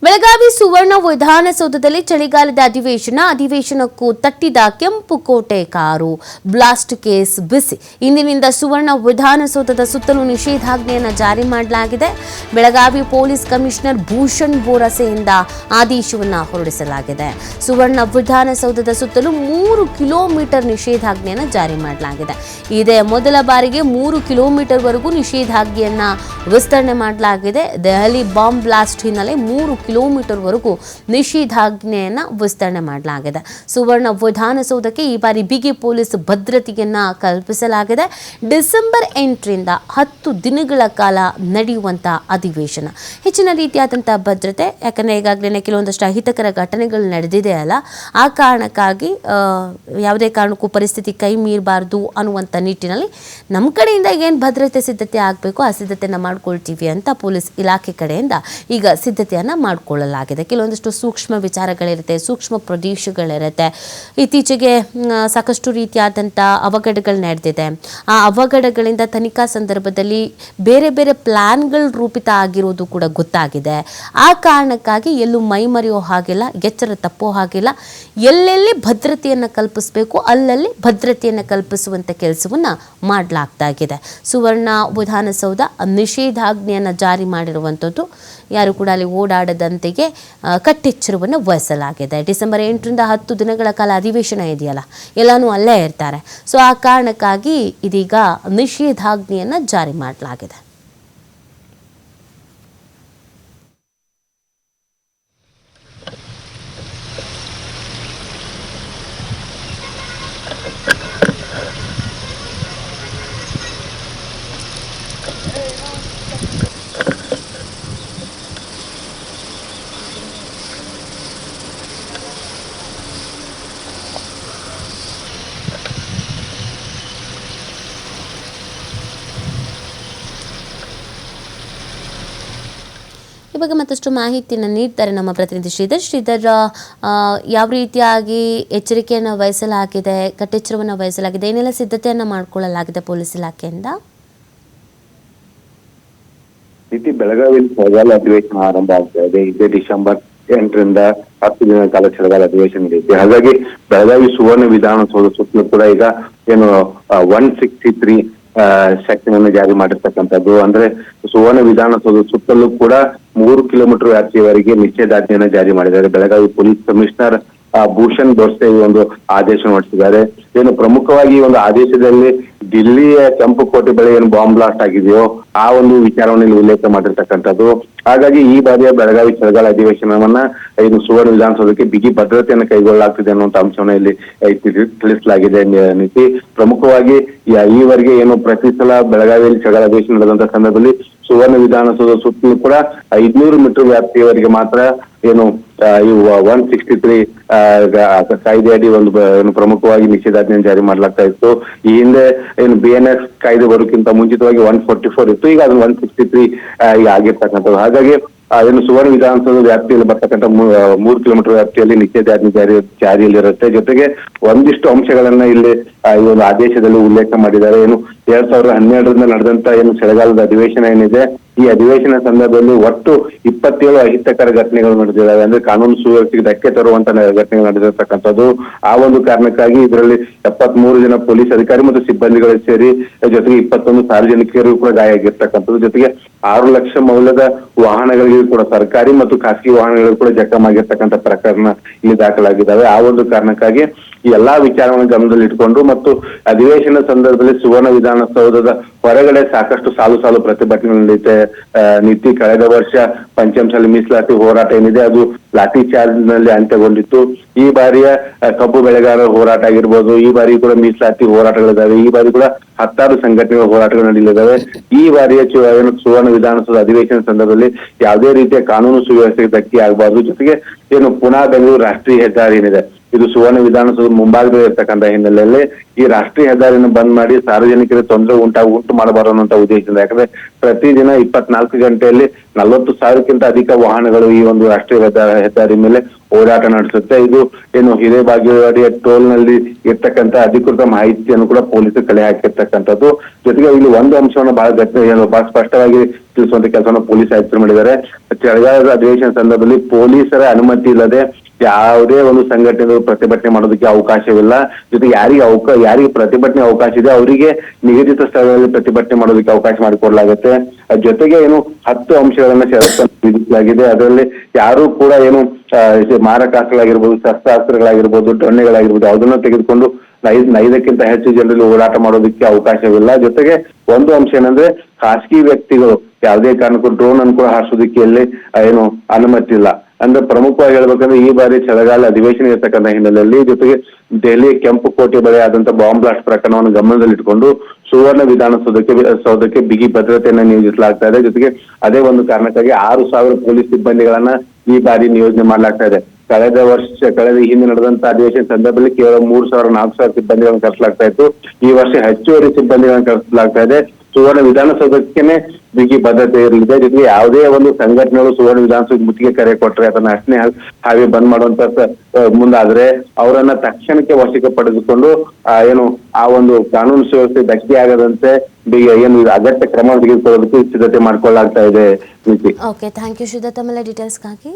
ಬೆಳಗಾವಿ ಸುವರ್ಣ ವಿಧಾನಸೌಧದಲ್ಲಿ ಚಳಿಗಾಲದ ಅಧಿವೇಶನಕ್ಕೂ ತಟ್ಟಿದ ಕೆಂಪು ಕೋಟೆ ಕಾರು ಬ್ಲಾಸ್ಟ್ ಕೇಸ್ ಬಿಸಿ. ಇಂದಿನಿಂದ ಸುವರ್ಣ ವಿಧಾನಸೌಧದ ಸುತ್ತಲೂ ನಿಷೇಧಾಜ್ಞೆಯನ್ನು ಜಾರಿ ಮಾಡಲಾಗಿದೆ. ಬೆಳಗಾವಿ ಪೊಲೀಸ್ ಕಮಿಷನರ್ ಭೂಷಣ್ ಬೋರಸೆಯಿಂದ ಆದೇಶವನ್ನು ಹೊರಡಿಸಲಾಗಿದೆ. ಸುವರ್ಣ ವಿಧಾನಸೌಧದ ಸುತ್ತಲೂ 3 ಕಿಲೋಮೀಟರ್ ನಿಷೇಧಾಜ್ಞೆಯನ್ನು ಜಾರಿ ಮಾಡಲಾಗಿದೆ. ಇದೇ ಮೊದಲ ಬಾರಿಗೆ 3 ಕಿಲೋಮೀಟರ್ವರೆಗೂ ನಿಷೇಧಾಜ್ಞೆಯನ್ನು ವಿಸ್ತರಣೆ ಮಾಡಲಾಗಿದೆ. ದೆಹಲಿ ಬಾಂಬ್ ಬ್ಲಾಸ್ಟ್ ಹಿನ್ನೆಲೆ 3 ಕಿಲೋಮೀಟರ್ವರೆಗೂ ನಿಷೇಧಾಜ್ಞೆಯನ್ನು ವಿಸ್ತರಣೆ ಮಾಡಲಾಗಿದೆ. ಸುವರ್ಣ ವಿಧಾನಸೌಧಕ್ಕೆ ಈ ಬಾರಿ ಬಿಗಿ ಪೊಲೀಸ್ ಭದ್ರತೆಯನ್ನು ಕಲ್ಪಿಸಲಾಗಿದೆ. ಡಿಸೆಂಬರ್ 8ರಿಂದ 10 ದಿನಗಳ ಕಾಲ ನಡೆಯುವಂತಹ ಅಧಿವೇಶನ, ಹೆಚ್ಚಿನ ರೀತಿಯಾದಂಥ ಭದ್ರತೆ. ಯಾಕಂದರೆ ಈಗಾಗಲೇ ಕೆಲವೊಂದಷ್ಟು ಅಹಿತಕರ ಘಟನೆಗಳು ನಡೆದಿದೆ ಅಲ್ಲ, ಆ ಕಾರಣಕ್ಕಾಗಿ ಯಾವುದೇ ಕಾರಣಕ್ಕೂ ಪರಿಸ್ಥಿತಿ ಕೈ ಮೀರಬಾರ್ದು ಅನ್ನುವಂಥ ನಿಟ್ಟಿನಲ್ಲಿ ನಮ್ಮ ಕಡೆಯಿಂದ ಏನು ಭದ್ರತೆ ಸಿದ್ಧತೆ ಆಗಬೇಕು ಆ ಸಿದ್ಧತೆಯನ್ನು ಮಾಡ್ಕೊಳ್ತೀವಿ ಅಂತ ಪೊಲೀಸ್ ಇಲಾಖೆ ಕಡೆಯಿಂದ ಈಗ ಸಿದ್ಧತೆಯನ್ನು ಮಾಡಿಕೊಳ್ಳಲಾಗಿದೆ. ಕೆಲವೊಂದಷ್ಟು ಸೂಕ್ಷ್ಮ ವಿಚಾರಗಳಿರುತ್ತೆ, ಸೂಕ್ಷ್ಮ ಪ್ರದೇಶಗಳಿರುತ್ತೆ. ಇತ್ತೀಚೆಗೆ ಸಾಕಷ್ಟು ರೀತಿಯಾದಂಥ ಅವಘಡಗಳು ನಡೆದಿದೆ. ಆ ಅವಘಡಗಳಿಂದ ತನಿಖಾ ಸಂದರ್ಭದಲ್ಲಿ ಬೇರೆ ಬೇರೆ ಪ್ಲಾನ್ಗಳು ರೂಪಿತ ಆಗಿರೋದು ಕೂಡ ಗೊತ್ತಾಗಿದೆ. ಆ ಕಾರಣಕ್ಕಾಗಿ ಎಲ್ಲೂ ಮೈ ಮರೆಯೋ ಹಾಗಿಲ್ಲ, ಎಚ್ಚರ ತಪ್ಪೋ ಹಾಗಿಲ್ಲ. ಎಲ್ಲೆಲ್ಲಿ ಭದ್ರತೆಯನ್ನು ಕಲ್ಪಿಸಬೇಕು ಅಲ್ಲಲ್ಲಿ ಭದ್ರತೆಯನ್ನು ಕಲ್ಪಿಸುವಂಥ ಕೆಲಸವನ್ನು ಮಾಡಲಾಗ್ತಾ ಇದೆ. ಸುವರ್ಣ ವಿಧಾನಸೌಧ ನಿಷೇಧಾಜ್ಞೆಯನ್ನು ಜಾರಿ ಮಾಡಿರುವಂಥದ್ದು, ಯಾರು ಕೂಡ ಅಲ್ಲಿ ಓಡಾಡದಂತೆಯೇ ಕಟ್ಟೆಚ್ಚರವನ್ನು ವಹಿಸಲಾಗಿದೆ. ಡಿಸೆಂಬರ್ 8ರಿಂದ 10 ದಿನಗಳ ಕಾಲ ಅಧಿವೇಶನ ಇದೆಯಲ್ಲ, ಎಲ್ಲನೂ ಅಲ್ಲೇ ಇರ್ತಾರೆ. ಸೊ ಆ ಕಾರಣಕ್ಕಾಗಿ ಇದೀಗ ನಿಷೇಧಾಜ್ಞೆಯನ್ನು ಜಾರಿ ಮಾಡಲಾಗಿದೆ. ಈ ಬಗ್ಗೆ ಮತ್ತಷ್ಟು ಮಾಹಿತಿಯನ್ನು ನೀಡ್ತಾರೆ ನಮ್ಮ ಪ್ರತಿನಿಧಿ ಶ್ರೀಧರ್. ಯಾವ ರೀತಿಯಾಗಿ ಎಚ್ಚರಿಕೆಯನ್ನು ವಹಿಸಲಾಗಿದೆ, ಕಟ್ಟೆಚ್ಚರವನ್ನು ವಹಿಸಲಾಗಿದೆ, ಏನೆಲ್ಲ ಸಿದ್ಧತೆಯನ್ನು ಮಾಡಿಕೊಳ್ಳಲಾಗಿದೆ ಪೊಲೀಸ್ ಇಲಾಖೆಯಿಂದ? ಬೆಳಗಾವಿಯಲ್ಲಿ ಚಳಿಗಾಲ ಅಧಿವೇಶನ ಆರಂಭ ಆಗ್ತಾ ಇದೆ. ಇದೇ ಡಿಸೆಂಬರ್ 8ರಿಂದ 10 ದಿನಗಳ ಕಾಲ ಚಳಿಗಾಲ ಅಧಿವೇಶನ ನಡೆಯುತ್ತೆ. ಹಾಗಾಗಿ ಬೆಳಗಾವಿ ಸುವರ್ಣ ವಿಧಾನಸೌಧ ಸುತ್ತಲೂ ಕೂಡ ಈಗ ಏನು 163 ಸೆಕ್ಷನ್ ಅನ್ನು ಜಾರಿ ಮಾಡಿರ್ತಕ್ಕಂಥದ್ದು. ಅಂದ್ರೆ ಸುವರ್ಣ ವಿಧಾನಸೌಧ ಸುತ್ತಲೂ ಕೂಡ 3 ಕಿಲೋಮೀಟರ್ ವ್ಯಾಪ್ತಿಯವರೆಗೆ ನಿಷೇಧಾಜ್ಞೆಯನ್ನು ಜಾರಿ ಮಾಡಿದ್ದಾರೆ. ಬೆಳಗಾವಿ ಪೊಲೀಸ್ ಕಮಿಷನರ್ ಭೂಷಣ್ ಬೋರ್ಸೆ ಈ ಒಂದು ಆದೇಶ ಹೊರಡಿಸಿದ್ದಾರೆ. ಏನು ಪ್ರಮುಖವಾಗಿ ಈ ಒಂದು ಆದೇಶದಲ್ಲಿ ದಿಲ್ಲಿಯ ಕೆಂಪು ಕೋಟೆ ಬಳಿ ಏನು ಬಾಂಬ್ ಬ್ಲಾಸ್ಟ್ ಆಗಿದೆಯೋ ಆ ಒಂದು ವಿಚಾರವನ್ನು ಇಲ್ಲಿ ಉಲ್ಲೇಖ ಮಾಡಿರ್ತಕ್ಕಂಥದ್ದು. ಹಾಗಾಗಿ ಈ ಬಾರಿಯ ಬೆಳಗಾವಿ ಚಳಿಗಾಲ ಅಧಿವೇಶನವನ್ನ ಇನ್ನು ಸುವರ್ಣ ವಿಧಾನಸೌಧಕ್ಕೆ ಬಿಗಿ ಭದ್ರತೆಯನ್ನು ಕೈಗೊಳ್ಳಲಾಗ್ತಿದೆ ಅನ್ನುವಂಥ ಅಂಶವನ್ನ ಇಲ್ಲಿ ತಿಳಿಸಲಾಗಿದೆ. ನೀತಿ ಪ್ರಮುಖವಾಗಿ ಈವರೆಗೆ ಏನು ಪ್ರತಿ ಸಲ ಬೆಳಗಾವಿಯಲ್ಲಿ ಚಳಿಗಾಲ ಅಧಿವೇಶನ ನಡೆದಂತ ಸಂದರ್ಭದಲ್ಲಿ ಸುವರ್ಣ ವಿಧಾನಸೌಧ ಸುತ್ತಲೂ ಕೂಡ 500 ಮೀಟರ್ ವ್ಯಾಪ್ತಿಯವರೆಗೆ ಮಾತ್ರ ಏನು ಇವು 163 ಕಾಯ್ದೆ ಅಡಿ ಒಂದು ಏನು ಪ್ರಮುಖವಾಗಿ ನಿಷೇಧಾಜ್ಞೆ ಜಾರಿ ಮಾಡಲಾಗ್ತಾ ಇತ್ತು. ಈ ಹಿಂದೆ ಏನು BNS ಕಾಯ್ದೆ ಬರೋಕ್ಕಿಂತ ಮುಂಚಿತವಾಗಿ 144 ಇತ್ತು, ಈಗ ಅದನ್ನು 163 ಆಗಿರ್ತಕ್ಕಂಥದ್ದು. ಹಾಗಾಗಿ ಏನು ಸುವರ್ಣ ವಿಧಾನಸೌಧ ವ್ಯಾಪ್ತಿಯಲ್ಲಿ ಬರ್ತಕ್ಕಂಥ 3 ಕಿಲೋಮೀಟರ್ ವ್ಯಾಪ್ತಿಯಲ್ಲಿ ನಿಷೇಧಾಜ್ಞೆ ಜಾರಿಯಲ್ಲಿರುತ್ತೆ. ಜೊತೆಗೆ ಒಂದಿಷ್ಟು ಅಂಶಗಳನ್ನ ಇಲ್ಲಿ ಈ ಒಂದು ಆದೇಶದಲ್ಲಿ ಉಲ್ಲೇಖ ಮಾಡಿದ್ದಾರೆ. ಏನು 2012ರಿಂದ ನಡೆದಂತ ಏನು ಚಳಿಗಾಲದ ಅಧಿವೇಶನ ಏನಿದೆ, ಈ ಅಧಿವೇಶನ ಸಂದರ್ಭದಲ್ಲಿ ಒಟ್ಟು 27 ಅಹಿತಕರ ಘಟನೆಗಳು ನಡೆದಿದ್ದಾವೆ. ಅಂದ್ರೆ ಕಾನೂನು ಸುವ್ಯವಸ್ಥೆಗೆ ಧಕ್ಕೆ ತರುವಂತ ಘಟನೆಗಳು ನಡೆದಿರ್ತಕ್ಕಂಥದ್ದು. ಆ ಒಂದು ಕಾರಣಕ್ಕಾಗಿ ಇದರಲ್ಲಿ 73 ಜನ ಪೊಲೀಸ್ ಅಧಿಕಾರಿ ಮತ್ತು ಸಿಬ್ಬಂದಿಗಳು ಸೇರಿ, ಜೊತೆಗೆ 21 ಸಾರ್ವಜನಿಕರು ಕೂಡ ಗಾಯ ಆಗಿರ್ತಕ್ಕಂಥದ್ದು. ಜೊತೆಗೆ 6 ಲಕ್ಷ ಮೌಲ್ಯದ ವಾಹನಗಳಿಗೆ ಕೂಡ ಸರ್ಕಾರಿ ಮತ್ತು ಖಾಸಗಿ ವಾಹನಗಳು ಕೂಡ ಜಖಮಾಗಿರ್ತಕ್ಕಂಥ ಪ್ರಕರಣ ಇಲ್ಲಿ ದಾಖಲಾಗಿದ್ದಾವೆ. ಆ ಒಂದು ಕಾರಣಕ್ಕಾಗಿ ಈ ಎಲ್ಲಾ ವಿಚಾರವನ್ನು ಗಮನದಲ್ಲಿ ಇಟ್ಕೊಂಡು ಮತ್ತು ಅಧಿವೇಶನ ಸಂದರ್ಭದಲ್ಲಿ ಸುವರ್ಣ ವಿಧಾನಸೌಧದ ಹೊರಗಡೆ ಸಾಕಷ್ಟು ಸಾಲು ಪ್ರತಿಭಟನೆ ನಡೆಯುತ್ತೆ. ನೀತಿ ಕಳೆದ ವರ್ಷ ಪಂಚಮಸಾಲಿ ಮೀಸಲಾತಿ ಹೋರಾಟ ಏನಿದೆ ಅದು ಲಾಠಿ ಚಾರ್ಜ್ ನಲ್ಲಿ ಅಂತ್ಯಗೊಂಡಿತ್ತು. ಈ ಬಾರಿಯ ಕಬ್ಬು ಬೆಳೆಗಾರರ ಹೋರಾಟ ಆಗಿರ್ಬೋದು, ಈ ಬಾರಿ ಕೂಡ ಮೀಸಲಾತಿ ಹೋರಾಟಗಳಿದ್ದಾವೆ. ಈ ಬಾರಿ ಕೂಡ 10 ಸಂಘಟನೆಗಳ ಹೋರಾಟಗಳು ನಡೆಯಲಿದ್ದಾವೆ. ಈ ಬಾರಿಯ ಸುವರ್ಣ ವಿಧಾನಸೌಧ ಅಧಿವೇಶನ ಸಂದರ್ಭದಲ್ಲಿ ಯಾವುದೇ ರೀತಿಯ ಕಾನೂನು ಸುವ್ಯವಸ್ಥೆಗೆ ಧಕ್ಕೆ ಆಗಬಾರ್ದು. ಜೊತೆಗೆ ಏನು ಪುನಾ ಬೆಂಗಳೂರು ರಾಷ್ಟ್ರೀಯ ಹೆದ್ದಾರಿ ಏನಿದೆ, ಇದು ಸುವರ್ಣ ವಿಧಾನಸೌಧ ಮುಂಭಾಗದಲ್ಲಿ ಇರ್ತಕ್ಕಂಥ ಹಿನ್ನೆಲೆಯಲ್ಲಿ ಈ ರಾಷ್ಟ್ರೀಯ ಹೆದ್ದಾರಿಯನ್ನು ಬಂದ್ ಮಾಡಿ ಸಾರ್ವಜನಿಕರಿಗೆ ತೊಂದರೆ ಉಂಟು ಮಾಡಬಾರದು ಅನ್ನೋ ಉದ್ದೇಶದಿಂದ. ಯಾಕಂದ್ರೆ ಪ್ರತಿದಿನ 24 ಗಂಟೆಯಲ್ಲಿ 40,000ಕ್ಕಿಂತ ಅಧಿಕ ವಾಹನಗಳು ಈ ಒಂದು ರಾಷ್ಟ್ರೀಯ ಹೆದ್ದಾರಿ ಮೇಲೆ ಓಡಾಟ ನಡೆಸುತ್ತೆ. ಇದು ಏನು ಹಿರೇಬಾಗೇವಾಡಿಯ ಟೋಲ್ ನಲ್ಲಿ ಇರ್ತಕ್ಕಂಥ ಅಧಿಕೃತ ಮಾಹಿತಿಯನ್ನು ಕೂಡ ಪೊಲೀಸರು ಕಲೆ ಹಾಕಿರ್ತಕ್ಕಂಥದ್ದು. ಜೊತೆಗೆ ಇಲ್ಲಿ ಒಂದು ಅಂಶವನ್ನು ಬಹಳ ಸ್ಪಷ್ಟವಾಗಿ ತಿಳಿಸುವಂತ ಕೆಲಸವನ್ನು ಪೊಲೀಸ್ ಆಯುಕ್ತರು ಮಾಡಿದ್ದಾರೆ. ಚಳಿಗಾಲದ ಅಧಿವೇಶನ ಸಂದರ್ಭದಲ್ಲಿ ಪೊಲೀಸರ ಅನುಮತಿ ಇಲ್ಲದೆ ಯಾವುದೇ ಒಂದು ಸಂಘಟನೆಗಳು ಪ್ರತಿಭಟನೆ ಮಾಡೋದಕ್ಕೆ ಅವಕಾಶವಿಲ್ಲ. ಜೊತೆಗೆ ಯಾರಿಗೆ ಪ್ರತಿಭಟನೆ ಅವಕಾಶ ಇದೆ ಅವರಿಗೆ ನಿಗದಿತ ಸ್ಥಳಗಳಲ್ಲಿ ಪ್ರತಿಭಟನೆ ಮಾಡೋದಕ್ಕೆ ಅವಕಾಶ ಮಾಡಿಕೊಡ್ಲಾಗುತ್ತೆ. ಜೊತೆಗೆ ಏನು 10 ಅಂಶಗಳನ್ನ ಷರತ್ತನ್ನು ವಿಧಿಸಲಾಗಿದೆ. ಅದರಲ್ಲಿ ಯಾರು ಕೂಡ ಏನು ಮಾರಕಾಸ್ತ್ರಗಳಾಗಿರ್ಬೋದು, ಶಸ್ತ್ರಾಸ್ತ್ರಗಳಾಗಿರ್ಬೋದು, ದೊಣ್ಣೆಗಳಾಗಿರ್ಬೋದು ಅದನ್ನ ತೆಗೆದುಕೊಂಡು 5ಕ್ಕಿಂತ ಹೆಚ್ಚು ಜನರಲ್ಲಿ ಓಡಾಟ ಮಾಡೋದಕ್ಕೆ ಅವಕಾಶವಿಲ್ಲ. ಜೊತೆಗೆ ಒಂದು ಅಂಶ ಏನಂದ್ರೆ ಖಾಸಗಿ ವ್ಯಕ್ತಿಗಳು ಯಾವುದೇ ಕಾರಣಕ್ಕೂ ಡ್ರೋನ್ ಅನ್ನು ಕೂಡ ಹಾರಿಸೋದಕ್ಕೆ ಇಲ್ಲಿ ಏನು ಅನುಮತಿ ಇಲ್ಲ. ಅಂದ್ರೆ ಪ್ರಮುಖವಾಗಿ ಹೇಳ್ಬೇಕಂದ್ರೆ ಈ ಬಾರಿ ಚಳಿಗಾಲ ಅಧಿವೇಶನ ಇರ್ತಕ್ಕಂಥ ಹಿನ್ನೆಲೆಯಲ್ಲಿ, ಜೊತೆಗೆ ದೆಹಲಿಯ ಕೆಂಪು ಕೋಟೆ ಬಳಿ ಆದಂತ ಬಾಂಬ್ ಬ್ಲಾಸ್ಟ್ ಪ್ರಕರಣವನ್ನು ಗಮನದಲ್ಲಿಟ್ಟುಕೊಂಡು ಸುವರ್ಣ ವಿಧಾನಸೌಧಕ್ಕೆ ಬಿಗಿ ಭದ್ರತೆಯನ್ನ ನಿಯೋಜಿಸಲಾಗ್ತಾ ಇದೆ. ಜೊತೆಗೆ ಅದೇ ಒಂದು ಕಾರಣಕ್ಕಾಗಿ 6,000 ಪೊಲೀಸ್ ಸಿಬ್ಬಂದಿಗಳನ್ನ ಈ ಬಾರಿ ನಿಯೋಜನೆ ಮಾಡಲಾಗ್ತಾ ಇದೆ. ಕಳೆದ ಹಿಂದೆ ನಡೆದಂತ ಅಧಿವೇಶನ ಸಂದರ್ಭದಲ್ಲಿ ಕೇವಲ 3,000-4,000 ಸಿಬ್ಬಂದಿಗಳನ್ನು ಕರೆಸಲಾಗ್ತಾ ಇತ್ತು. ಈ ವರ್ಷ ಹೆಚ್ಚುವರಿ ಸಿಬ್ಬಂದಿಗಳನ್ನು ಕರೆಸಲಾಗ್ತಾ ಇದೆ. ಸುವರ್ಣ ವಿಧಾನಸೌಧಕ್ಕೇನೆ ಬಿಗಿ ಭದ್ರತೆ ಇರಲಿದೆ. ಜೊತೆಗೆ ಯಾವುದೇ ಒಂದು ಸಂಘಟನೆಗಳು ಸುವರ್ಣ ವಿಧಾನಸೌಧ ಮುತ್ತಿಗೆ ಕರೆ ಕೊಟ್ಟರೆ ಅದನ್ನ ಅಷ್ಟನೇ ಹಾಗೆ ಬಂದ್ ಮಾಡುವಂತ ಮುಂದಾದ್ರೆ ಅವರನ್ನ ತಕ್ಷಣಕ್ಕೆ ವಶಕ್ಕೆ ಪಡೆದುಕೊಂಡು ಏನು ಆ ಒಂದು ಕಾನೂನು ಸುವ್ಯವಸ್ಥೆ ಧಕ್ಕೆ ಆಗದಂತೆ ಏನು ಅಗತ್ಯ ಕ್ರಮ ತೆಗೆದುಕೊಳ್ಳೋದಕ್ಕೆ ಸಿದ್ಧತೆ ಮಾಡ್ಕೊಳ್ಳಾಗ್ತಾ ಇದೆ. Okay, thank you Sridatt. ಆಮೇಲೆ ಡೀಟೇಲ್ಸ್ಗಾಗಿ